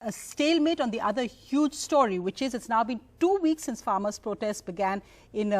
a stalemate on the other huge story, which is it's now been 2 weeks since farmers' protests began in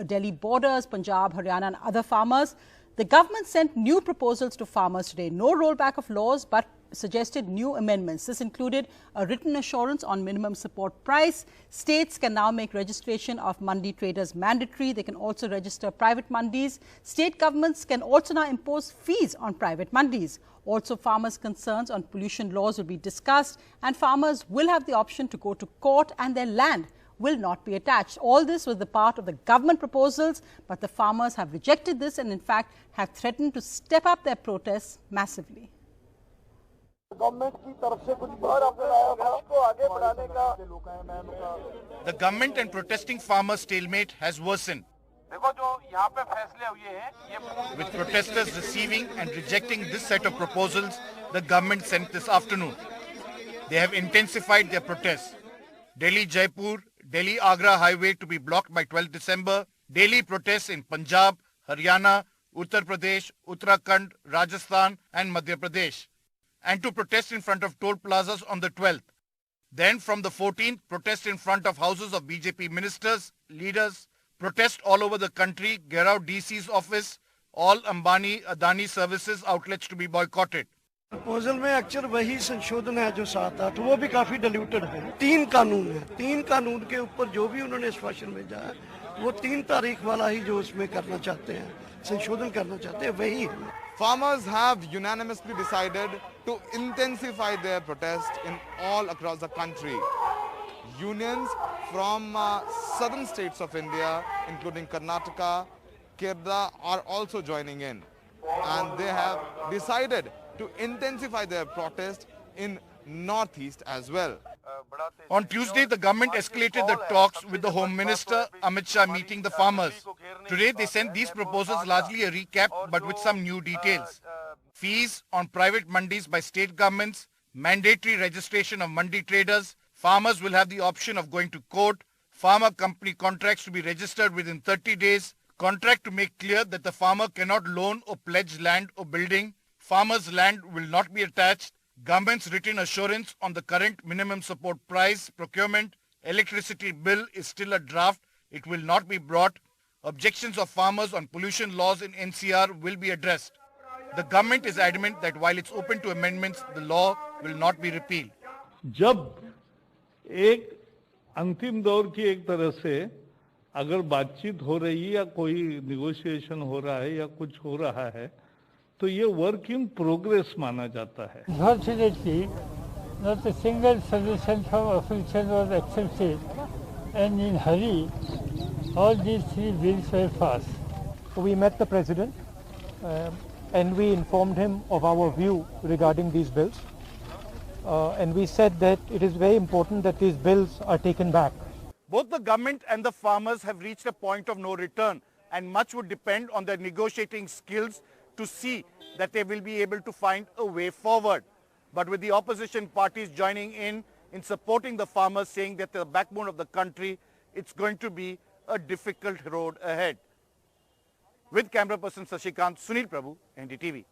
Delhi borders, Punjab, Haryana and other farmers. The government sent new proposals to farmers today. No rollback of laws, but suggested new amendments. This included a written assurance on minimum support price. States can now make registration of mandi traders mandatory. They can also register private mandis. State governments can also now impose fees on private mandis. Also, farmers' concerns on pollution laws will be discussed, and farmers will have the option to go to court and their land will not be attached. All this was the part of the government proposals, but the farmers have rejected this and in fact have threatened to step up their protests massively. The government and protesting farmers' stalemate has worsened, with protesters receiving and rejecting this set of proposals the government sent this afternoon. They have intensified their protests. Delhi-Jaipur, Delhi-Agra highway to be blocked by 12 December, daily protests in Punjab, Haryana, Uttar Pradesh, Uttarakhand, Rajasthan and Madhya Pradesh, and to protest in front of toll plazas on the 12th. Then from the 14th, protest in front of houses of BJP ministers, leaders, protest all over the country, Gherao DC's office, all Ambani, Adani services outlets to be boycotted. Proposal में अक्सर वही संशोधन है जो 7-8, वो भी काफी diluted है। 3 कानून है, 3 कानून के ऊपर जो भी उन्होंने स्पेशल भेजा है वो 3 तारीख वाला ही जो उसमें करना चाहते हैं, संशोधन करना चाहते हैं वही है। Farmers have unanimously decided to intensify their protest in all across the country. Unions from southern states of India, including Karnataka, Kerala, are also joining in, and they have decided to intensify their protest in northeast as well. On Tuesday, the government escalated the talks with the Home Minister Amit Shah meeting the farmers. Today, they sent these proposals largely a recap but with some new details. Fees on private mandis by state governments, mandatory registration of mandi traders, farmers will have the option of going to court, farmer company contracts to be registered within 30 days, contract to make clear that the farmer cannot loan or pledge land or building, farmers' land will not be attached, government's written assurance on the current minimum support price, procurement, electricity bill is still a draft, it will not be brought, objections of farmers on pollution laws in NCR will be addressed. The government is adamant that while it's open to amendments, the law will not be repealed. जब एक अंतिम दौर की एक तरह से अगर बातचीत हो रही है या कोई नेगोशिएशन हो रहा है या कुछ हो रहा है तो ये वर्क इन प्रोग्रेस माना जाता है। Unfortunately, not a single solution from opposition was accepted, and in hurry, all these 3 bills were passed. We met the President and we informed him of our view regarding these bills, and we said that it is very important that these bills are taken back. Both the government and the farmers have reached a point of no return, and much would depend on their negotiating skills to see that they will be able to find a way forward. But with the opposition parties joining in supporting the farmers, saying that they're the backbone of the country, it's going to be a difficult road ahead. With camera person Sashikant, Sunil Prabhu, NDTV.